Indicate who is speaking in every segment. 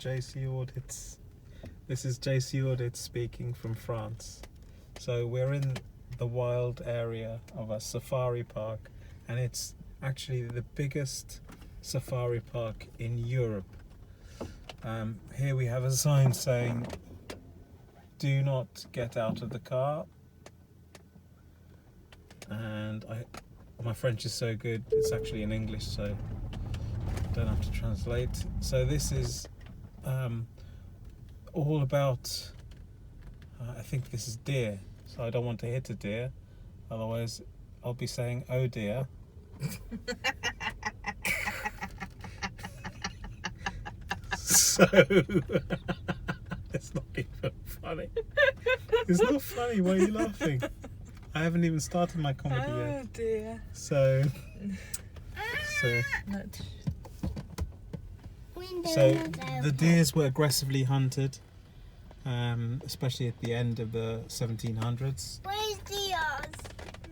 Speaker 1: JC Audits. This is JC Audits speaking from France. So we're in the wild area of a safari park, and it's actually the biggest safari park in Europe. Here we have a sign saying, "Do not get out of the car." And my French is so good, it's actually in English, so I don't have to translate. So this is all about, I think this is deer, so I don't want to hit a deer, otherwise I'll be saying, "Oh dear." So it's not even funny. It's not funny. Why are you laughing? I haven't even started my comedy yet.
Speaker 2: Oh dear.
Speaker 1: So the deers were aggressively hunted, especially at the end of the 1700s.
Speaker 3: Where's deers?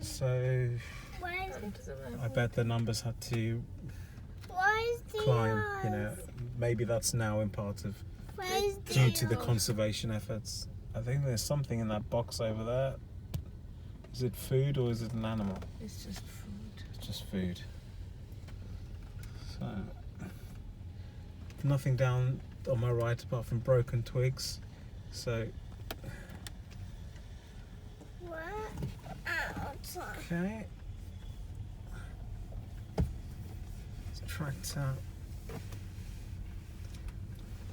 Speaker 1: So I bet the numbers had to climb. You know, maybe that's now in part of due to the conservation efforts. I think there's something in that box over there. Is it food or is it an animal?
Speaker 2: It's just food.
Speaker 1: It's just food. So nothing down on my right apart from broken twigs. So okay. It's tracked out.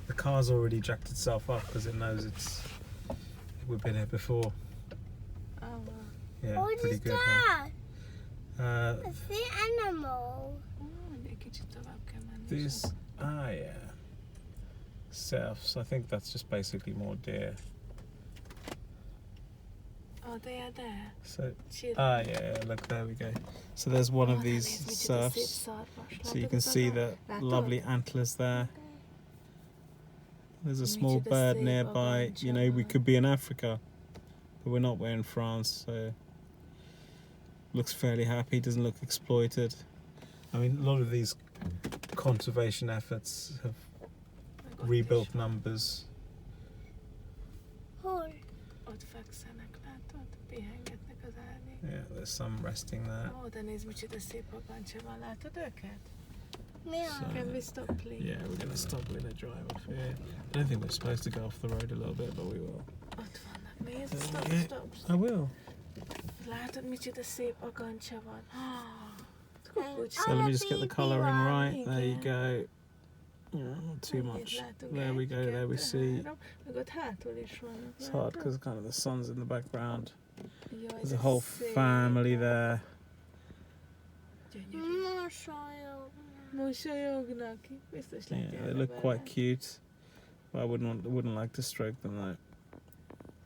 Speaker 1: The car's already jacked itself up because it knows we've been here before.
Speaker 2: Oh wow.
Speaker 1: Yeah,
Speaker 3: What
Speaker 1: pretty
Speaker 3: is
Speaker 1: good.
Speaker 3: that?
Speaker 1: Huh?
Speaker 3: It's the animal.
Speaker 1: This, yeah, cerfs. I think that's just basically more deer.
Speaker 2: Oh, they are there.
Speaker 1: So,
Speaker 2: Chill.
Speaker 1: yeah, look, there we go. So there's one of these cerfs. So you can see the lovely antlers there. There's a small bird nearby. You know, we could be in Africa, but we're not. We're in France, so looks fairly happy. Doesn't look exploited. I mean, a lot of these conservation efforts have rebuilt numbers. Yeah, there's some resting there.
Speaker 2: Oh, de nézd, micsoda szép agancsa van, látod őket?
Speaker 3: Yeah.
Speaker 2: Can we stop, please?
Speaker 1: Yeah, we're going to stop. We're going to drive off here. I don't think we're supposed to go off the road a little bit, but we will.
Speaker 2: Ott vannak, nézd, stop,
Speaker 1: Yeah,
Speaker 2: stop.
Speaker 1: I will.
Speaker 2: Látod, micsoda szép agancsa van?
Speaker 1: So let me just get the colouring right. There you go. Yeah, not too much. There we go. There we see. It's hard because kind of the sun's in the background. There's a whole family there. Yeah, they look quite cute. But I wouldn't like to stroke them though.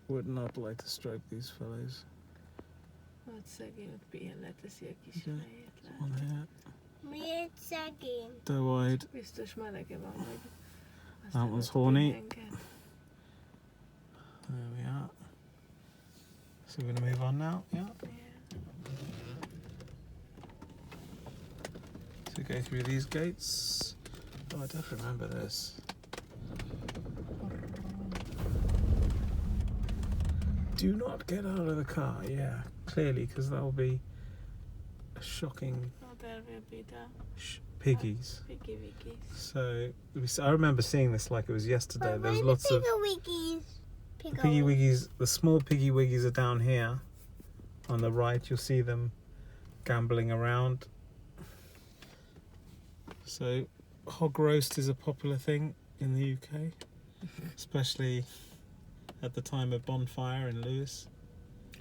Speaker 1: Would not like to stroke these fellows. One here.
Speaker 3: Miért szegény?
Speaker 1: Doe-eyed.
Speaker 2: Biztos melege van, vagy...
Speaker 1: That one's horny. There we are. So we're going to move on now, yeah? So go through these gates. Oh, I don't remember this. Do not get out of the car, yeah, clearly, because that will be a shocking piggies.
Speaker 2: Piggy wiggies.
Speaker 1: So I remember seeing this like it was yesterday.
Speaker 3: But
Speaker 1: There was
Speaker 3: where
Speaker 1: lots
Speaker 3: the
Speaker 1: of
Speaker 3: piggy
Speaker 1: wiggies. The small piggy wiggies are down here on the right. You'll see them gambling around. So hog roast is a popular thing in the UK, especially at the time of bonfire in Lewis.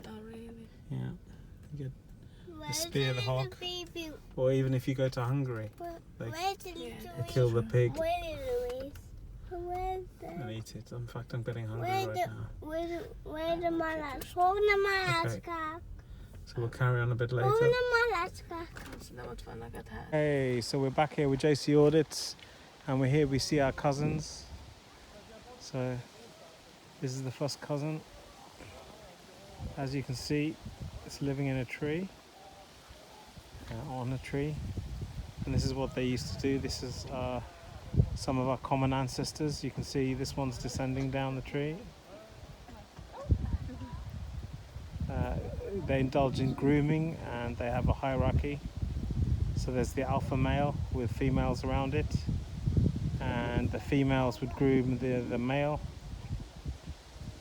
Speaker 2: Oh, really?
Speaker 1: Yeah, you get spear the hog, or even if you go to Hungary, they kill the pig and eat it. In fact, I'm getting hungry right now.
Speaker 3: Where the malas? Hol the malaskák?
Speaker 1: So we'll carry on a bit later.
Speaker 3: Hol the malaskák?
Speaker 1: Hey, so we're back here with JC Audits, and we're here. We see our cousins. So this is the first cousin. As you can see, it's living in a tree. On a tree, and this is what they used to do. This is some of our common ancestors. You can see this one's descending down the tree. They indulge in grooming and they have a hierarchy. So there's the alpha male with females around it, and the females would groom the male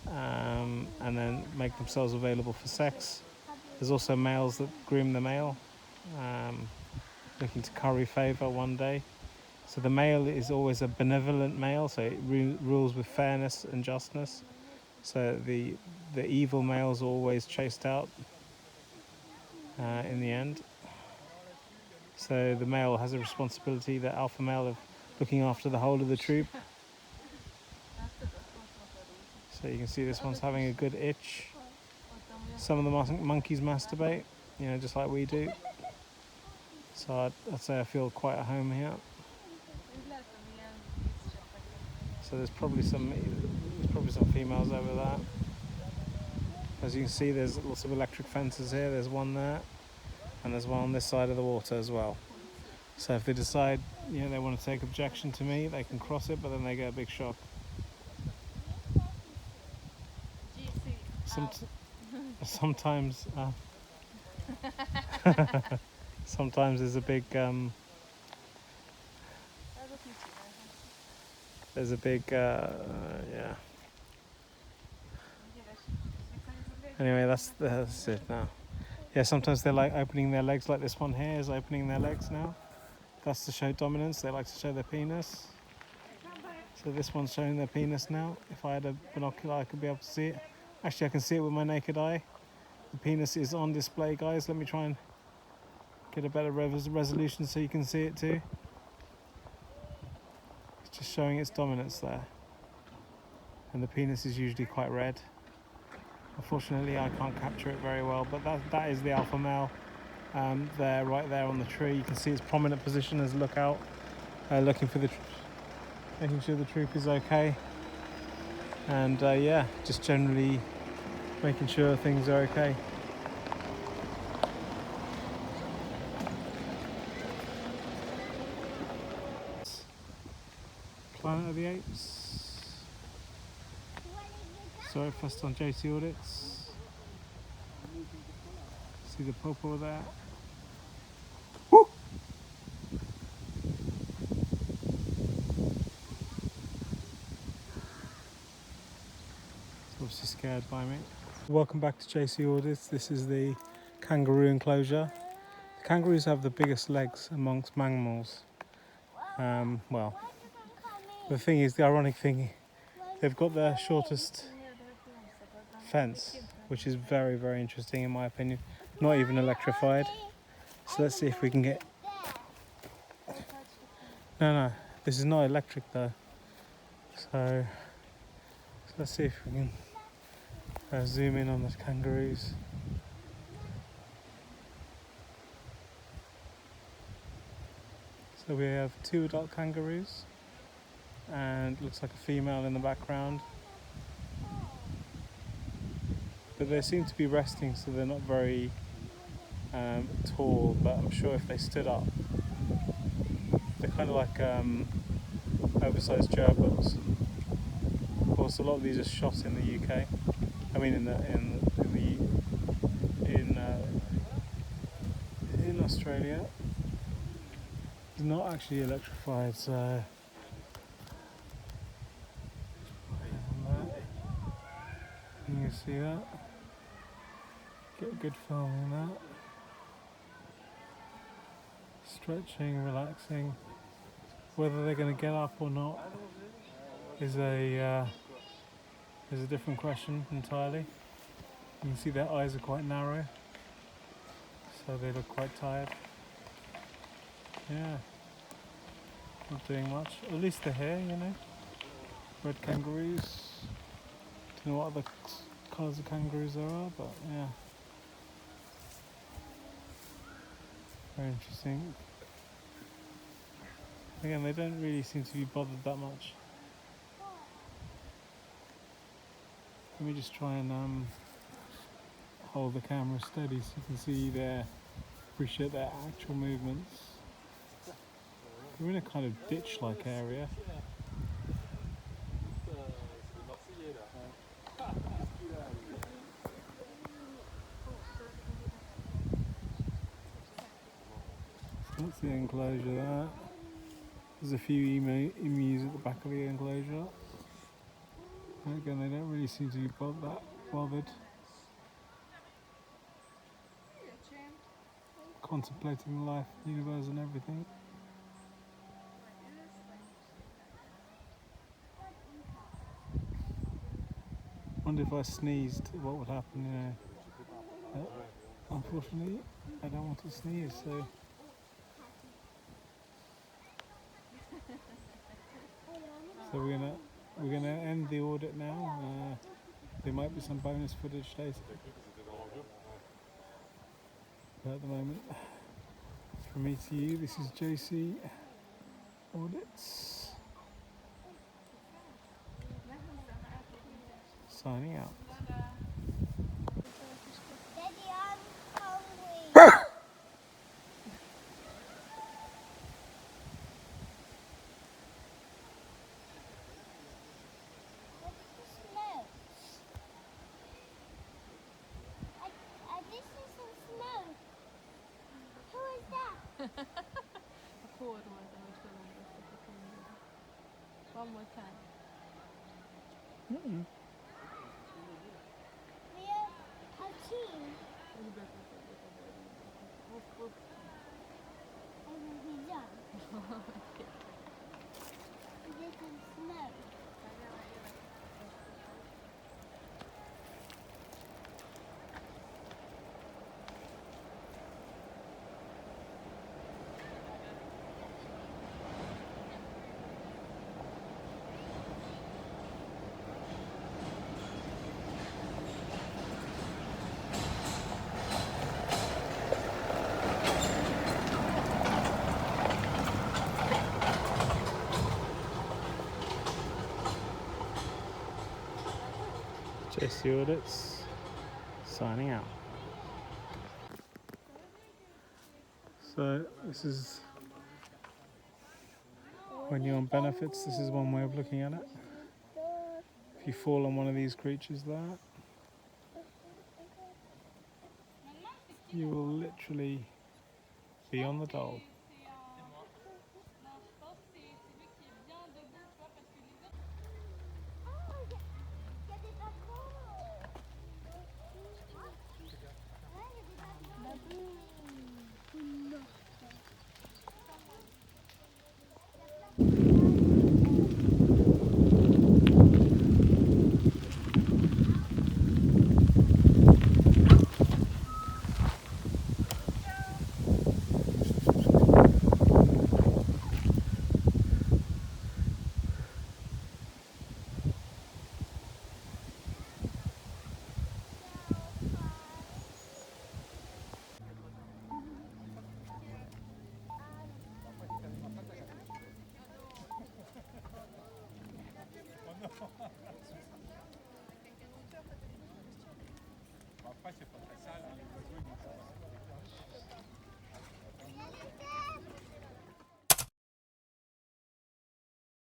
Speaker 1: and then make themselves available for sex. There's also males that groom the male, looking to curry favour one day. So the male is always a benevolent male, so it rules with fairness and justness. So the evil males are always chased out in the end. So the male has a responsibility, the alpha male, of looking after the whole of the troop. So you can see this one's having a good itch. Some of the monkeys masturbate, just like we do. So I'd say I feel quite at home here. So there's probably some females over there. As you can see, there's lots of electric fences here. There's one there, and there's one on this side of the water as well. So if they decide, they want to take objection to me, they can cross it, but then they get a big shock. Sometimes sometimes there's a big yeah. Anyway, that's it now. Yeah, sometimes they like opening their legs, like this one here is opening their legs now. That's to show dominance. They like to show their penis. So this one's showing their penis now. If I had a binocular, I could be able to see it. Actually, I can see it with my naked eye. The penis is on display, guys. Let me try and get a better resolution so you can see it too. It's just showing its dominance there. And the penis is usually quite red. Unfortunately, I can't capture it very well, but that is the alpha male there, right there on the tree. You can see its prominent position as lookout, looking for making sure the troop is okay. And yeah, just generally making sure things are okay. Planet of the Apes. Sorry, first on JC Audits. See the popo there. Woo! It's obviously scared by me. Welcome back to JC Audits. This is the kangaroo enclosure. The kangaroos have the biggest legs amongst mammals. Well, the thing is, the ironic thing, they've got the shortest fence, which is very, very interesting in my opinion. Not even electrified. So let's see if we can get... No, this is not electric though. So let's see if we can zoom in on the kangaroos. So we have 2 adult kangaroos, and looks like a female in the background. But they seem to be resting, so they're not very tall, but I'm sure if they stood up, they're kind of like oversized gerbils. Of course, a lot of these are shot in the UK. I mean, in Australia. It's not actually electrified, so you can see that. Get a good film in that. Stretching, relaxing. Whether they're going to get up or not is a different question entirely. You can see their eyes are quite narrow, so they look quite tired. Yeah, not doing much. At least they're here, Red kangaroos. Don't know what other colours of kangaroos there are, but yeah. Very interesting. Again, they don't really seem to be bothered that much. Let me just try and hold the camera steady so you can see appreciate their actual movements. We're in a kind of ditch-like area. That's the enclosure there. There's a few emus at the back of the enclosure. And again, they don't really seem to be that bothered. Contemplating life, the universe and everything. Wonder if I sneezed, what would happen, you know. Unfortunately, I don't want to sneeze, so... So we're gonna end the audit now. There might be some bonus footage later. But at the moment, from me to you, this is JC Audits. Signing out.
Speaker 3: Daddy, I'm hungry. What's the smell? This is some smoke. Who is that?
Speaker 2: One more time.
Speaker 1: Mm-mm.
Speaker 3: We are a team. I will be done. This is smoke.
Speaker 1: JC Audits, signing out. So this is, when you're on benefits, this is one way of looking at it. If you fall on one of these creatures there, you will literally be on the dole.